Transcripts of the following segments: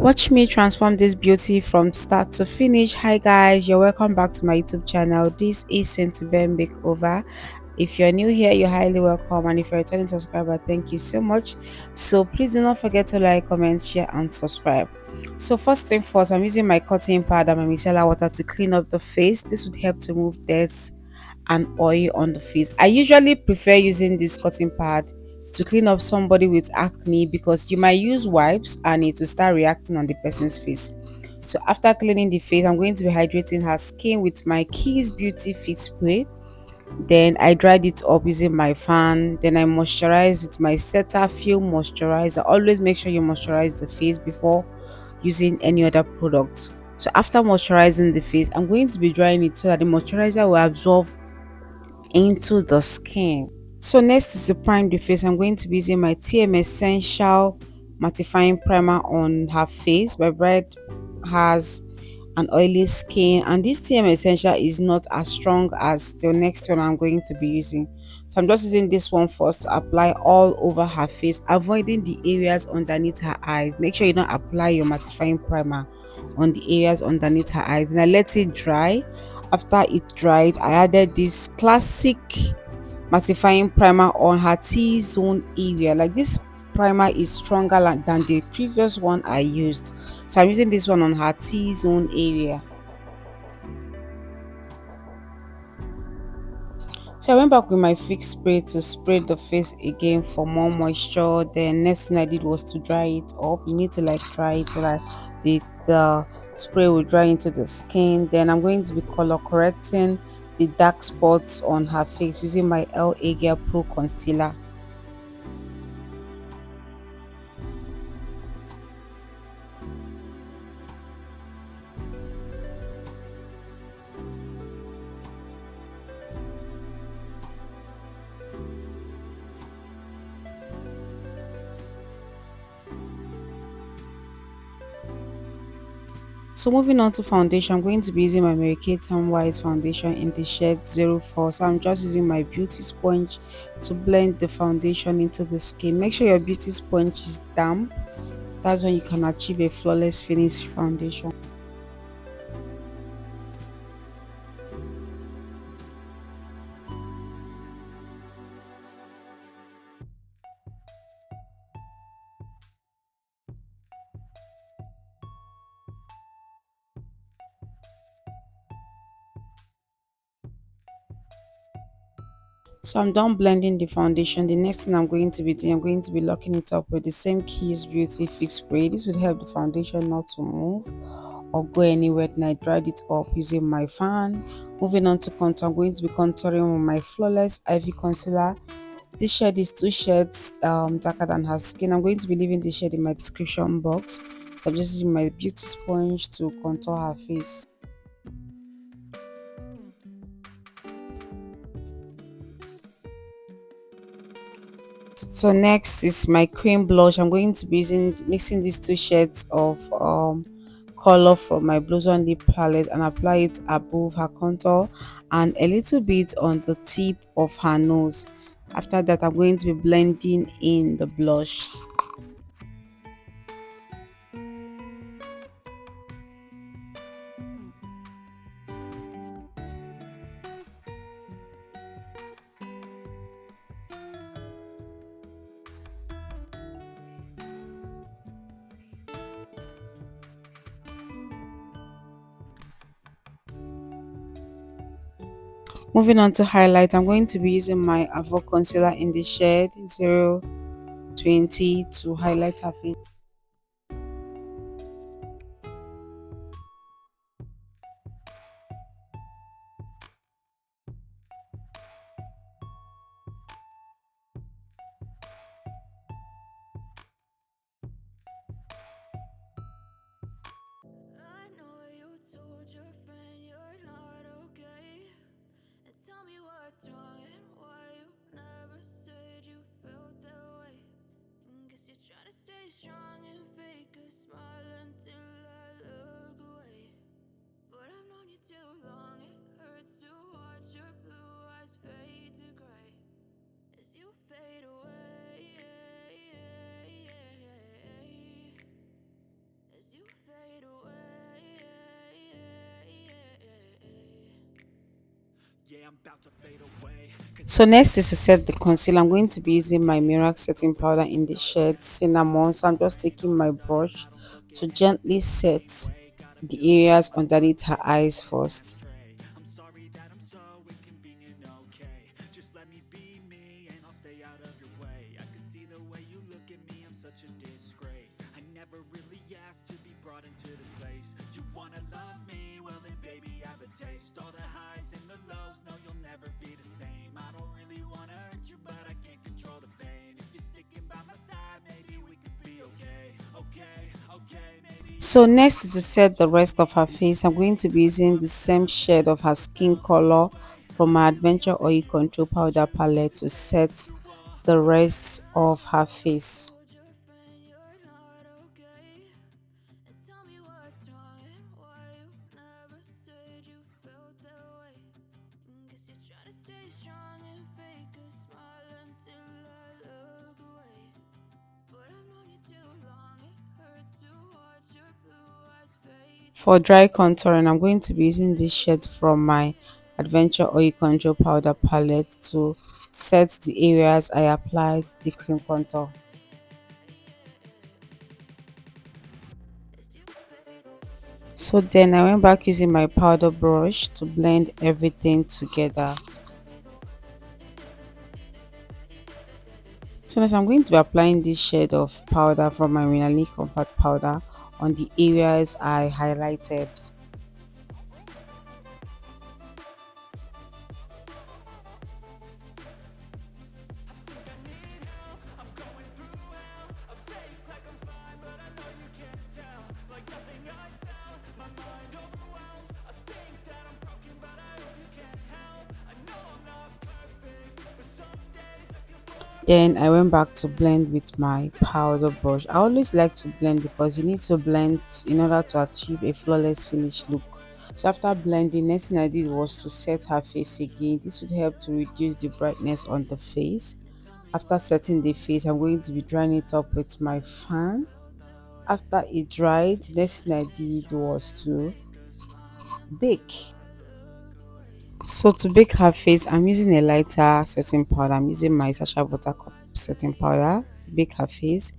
Watch me transform this beauty from start to finish. Hi guys, you're welcome back to my YouTube channel. This is Saint Ben Makeover. If you're new here, you're highly welcome, and if you're a returning subscriber, thank you so much. So please do not forget to like, comment, share, and subscribe. So first thing first, I'm using my cotton pad and my micellar water to clean up the face. This would help to remove dirt and oil on the face. I usually prefer using this cotton pad to clean up somebody with acne because you might use wipes and it will start reacting on the person's face. So after cleaning the face, I'm going to be hydrating her skin with my Kiss Beauty Fix Spray. Then I dried it up using my fan. Then I moisturized with my Cetaphil moisturizer. Always make sure you moisturize the face before using any other product. So after moisturizing the face, I'm going to be drying it so that the moisturizer will absorb into the skin. So next is to prime the face. I'm going to be using my TM Essential Mattifying Primer on her face. My bride has an oily skin, and this TM Essential is not as strong as the next one I'm going to be using. So I'm just using this one first to apply all over her face, avoiding the areas underneath her eyes. Make sure you don't apply your mattifying primer on the areas underneath her eyes. And I let it dry. After it dried, I added this classic mattifying primer on her T-zone area. Like, this primer is stronger than the previous one I used, so I'm using this one on her T-zone area. So I went back with my fix spray to spray the face again for more moisture. Then next thing I did was to dry it up. You need to like dry it so that the spray will dry into the skin. Then I'm going to be color correcting the dark spots on her face using my LA Gear Pro concealer. So moving on to foundation, I'm going to be using my Mary-Kay Timewise foundation in the shade 04. So I'm just using my beauty sponge to blend the foundation into the skin. Make sure your beauty sponge is damp. That's when you can achieve a flawless finish foundation. So I'm done blending the foundation. The next thing I'm going to be doing, I'm going to be locking it up with the same Kiss Beauty Fix Spray. This would help the foundation not to move or go anywhere. And I dried it up using my fan. Moving on to contour, I'm going to be contouring with my Flawless Ivy Concealer. This shade is two shades darker than her skin. I'm going to be leaving the shade in my description box. So I'm just using my beauty sponge to contour her face. So next is my cream blush. I'm going to be mixing these two shades of color from my Blossom Lip palette and apply it above her contour and a little bit on the tip of her nose. After that, I'm going to be blending in the blush. Moving on to highlight, I'm going to be using my Avour concealer in the shade 020 to highlight her face. I know you told your friend you're not okay. And tell me what's wrong and why you never said you felt that way. Guess you're trying to stay strong and fake a smile until I look away. But I've known you too long, it hurts to watch your blue eyes fade to gray as you fade away. As you So next is to set the concealer. I'm going to be using my merak setting powder in the shade cinnamon. So I'm just taking my brush to gently set the areas underneath her eyes first. So next is to set the rest of her face. I'm going to be using the same shade of her skin color from my Adventure Oil Control Powder palette to set the rest of her face. Told your friend you're not okay. And tell me what's wrong and why you never said you felt that way. Guess you're trying to stay strong and fake a smile until I look away. But I've known you too long, it hurts to watch your blue eyes fade to For dry gray. contouring, I'm going to be using this shade from my Adventure Oil Control Powder palette to set the areas I applied the cream contour. So then I went back using my powder brush to blend everything together. So next I'm going to be applying this shade of powder from my Renali Compact Powder on the areas I highlighted. Then I went back to blend with my powder brush. I always like to blend because you need to blend in order to achieve a flawless finish look. So after blending, next thing I did was to set her face again. This would help to reduce the brightness on the face. After setting the face, I'm going to be drying it up with my fan. After it dried, next thing I did was to bake. So to bake her face, I'm using a lighter setting powder. I'm using my Sasha Buttercup setting powder to bake her face.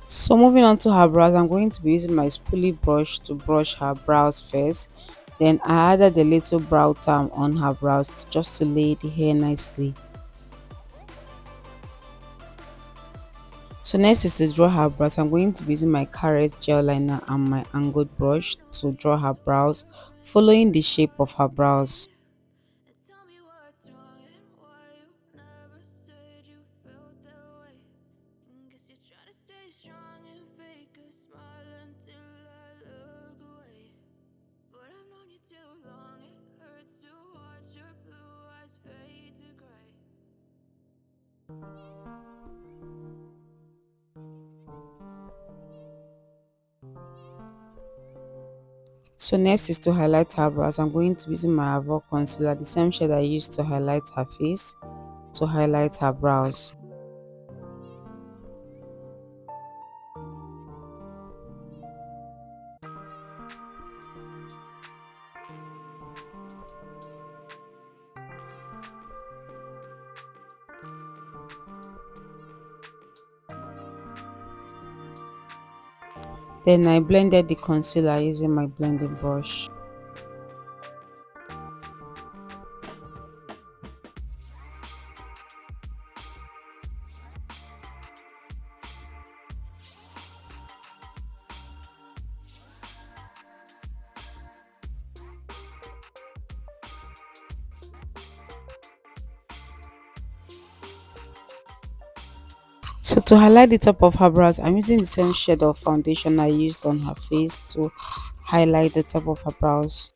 So moving on to her brows, I'm going to be using my spoolie brush to brush her brows first. Then I added a little brow balm on her brows just to lay the hair nicely. So next is to draw her brows. I'm going to be using my carrot gel liner and my angled brush to draw her brows, following the shape of her brows. And tell me what's wrong and why you never said you felt that way. Guess you're trying to stay strong and fake a smile until I look away. But I've known you too long, it hurts to watch your blue eyes fade to gray. So next is to highlight her brows. I'm going to be using my Avour concealer, the same shade I used to highlight her face, to highlight her brows. Then I blended the concealer using my blending brush. So to highlight the top of her brows, I'm using the same shade of foundation I used on her face to highlight the top of her brows.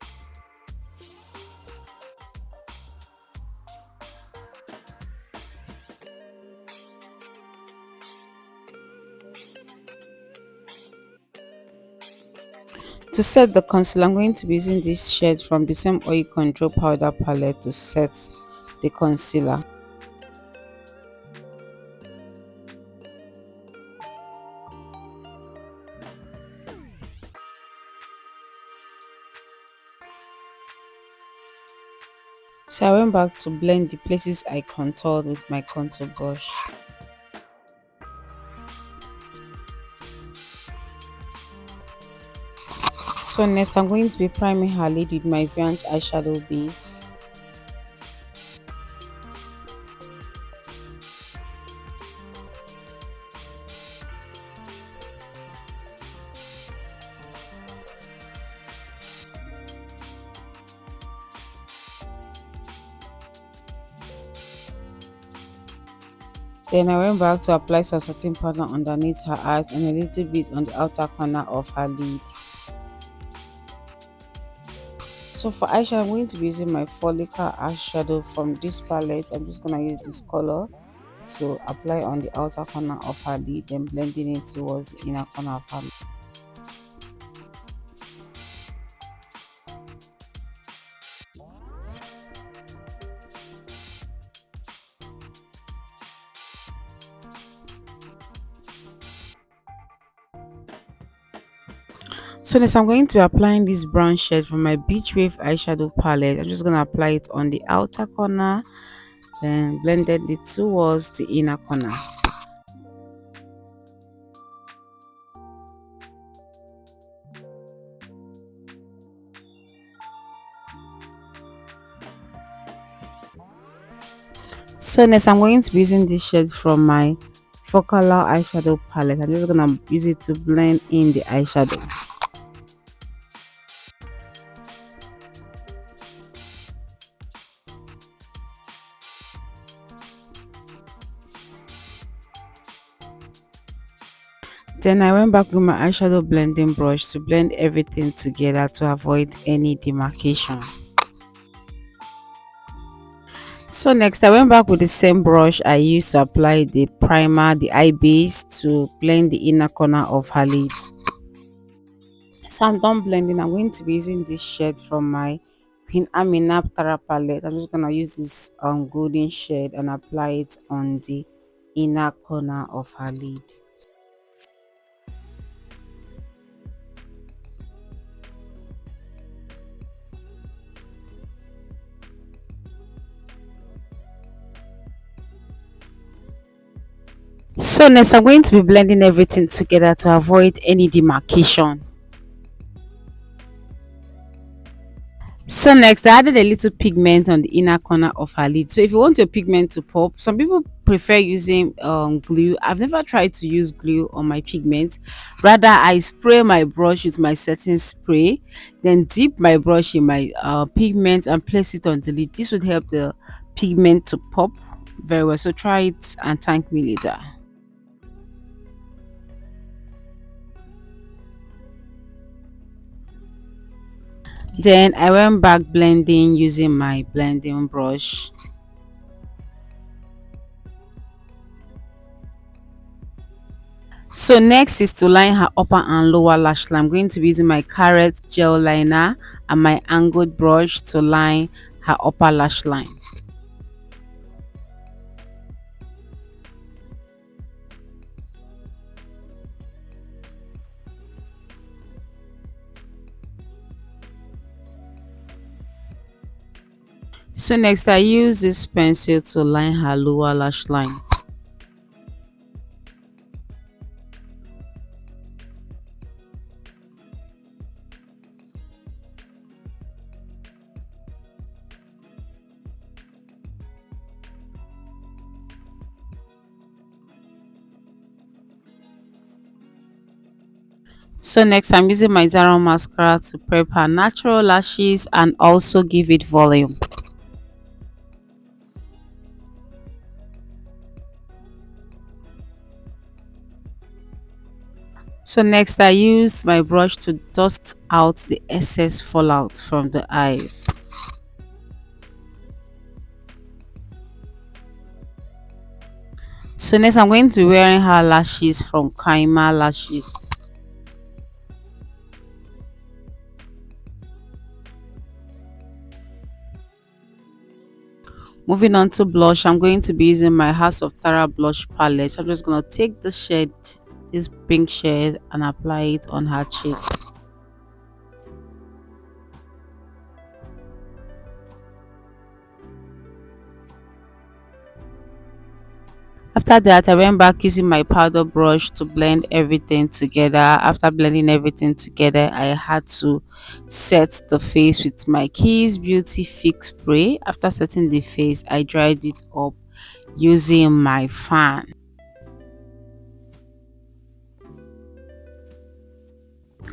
To set the concealer, I'm going to be using this shade from the same oil control powder palette to set the concealer. So I went back to blend the places I contoured with my contour brush. So next I'm going to be priming her lid with my Vans eyeshadow base. Then I went back to apply some setting powder underneath her eyes and a little bit on the outer corner of her lid. So for eyeshadow, I'm going to be using my follicle eyeshadow from this palette. I'm just going to use this color to apply on the outer corner of her lid, then blending it towards the inner corner of her lid. So next I'm going to be applying this brown shade from my Beach Wave eyeshadow palette. I'm just going to apply it on the outer corner, then blended it towards the inner corner. So next I'm going to be using this shade from my focal eyeshadow palette. I'm just going to use it to blend in the eyeshadow. Then I went back with my eyeshadow blending brush to blend everything together to avoid any demarcation. So next I went back with the same brush I used to apply the primer, the eye base, to blend the inner corner of her lid. So I'm done blending. I'm going to be using this shade from my Queen Amina Tara palette. I'm just gonna use this golden shade and apply it on the inner corner of her lid. So next I'm going to be blending everything together to avoid any demarcation. So next I added a little pigment on the inner corner of her lid. So if you want your pigment to pop, some people prefer using glue. I've never tried to use glue on my pigment. Rather, I spray my brush with my setting spray, then dip my brush in my pigment and place it on the lid. This would help the pigment to pop very well. So try it and thank me later. Then I went back blending using my blending brush. So next is to line her upper and lower lash line. I'm going to be using my carrot gel liner and my angled brush to line her upper lash line. So next I use this pencil to line her lower lash line. So next I'm using my Zaron mascara to prep her natural lashes and also give it volume. So next I used my brush to dust out the excess fallout from the eyes. So next I'm going to be wearing her lashes from Kaima Lashes. Moving on to blush, I'm going to be using my House of Tara blush palette. So I'm just gonna take the shade, this pink shade, and apply it on her cheeks. After that, I went back using my powder brush to blend everything together. After blending everything together, I had to set the face with my Kiss Beauty Fix Spray. After setting the face, I dried it up using my fan.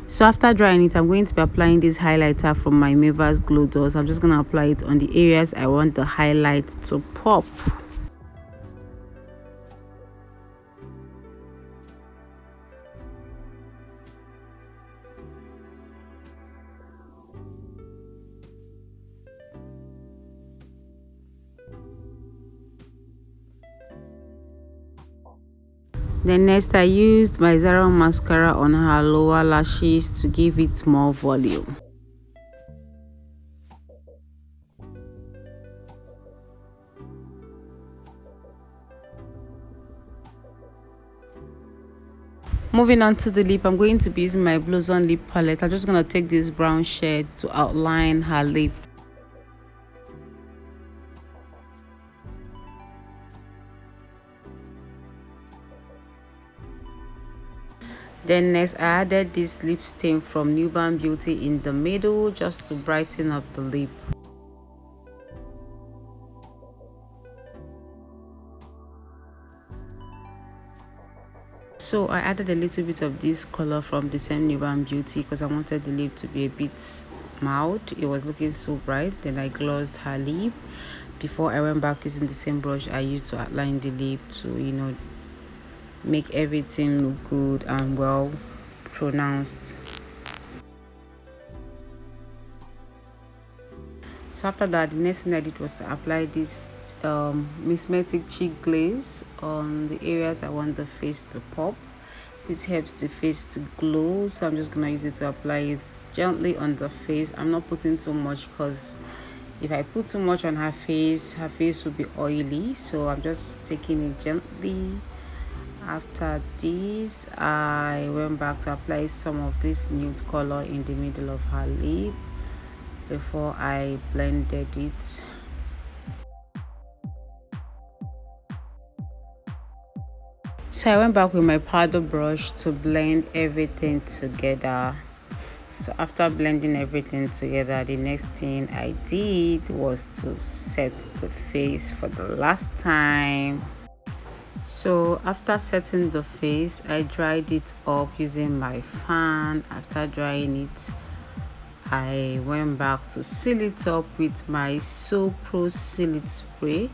So after drying it, I'm going to be applying this highlighter from my Maivels Glow Dots. I'm just going to apply it on the areas I want the highlight to pop. Then next, I used my Zaron mascara on her lower lashes to give it more volume. Moving on to the lip, I'm going to be using my Blossom lip palette. I'm just going to take this brown shade to outline her lip. Then next, I added this lip stain from nubanbeauty in the middle just to brighten up the lip. So I added a little bit of this color from the same nubanbeauty because I wanted the lip to be a bit mild. It was looking so bright. Then I glossed her lip before I went back using the same brush I used to outline the lip to, make everything look good and well pronounced. So after that, the next thing I did was to apply this mismetic cheek glaze on the areas I want the face to pop. This helps the face to glow, so I'm just gonna use it to apply it gently on the face. I'm not putting too much because if I put too much on her face will be oily, so I'm just taking it gently. After this, I went back to apply some of this nude color in the middle of her lip before I blended it. So I went back with my powder brush to blend everything together. So after blending everything together, the next thing I did was to set the face for the last time. So after setting the face, I dried it up using my fan. After drying it, I went back to seal it up with my So Pro Seal It Spray.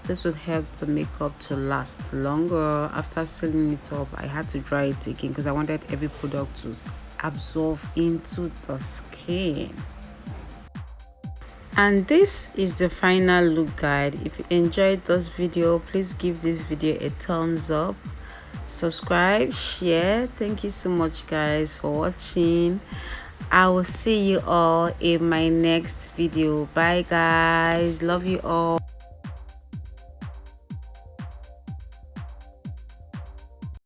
This would help the makeup to last longer. After sealing it up, I had to dry it again because I wanted every product to absorb into the skin. And this is the final look guide. If you enjoyed this video, please give this video a thumbs up, subscribe, share. Thank you so much guys for watching. I will see you all in my next video. Bye guys, love you all.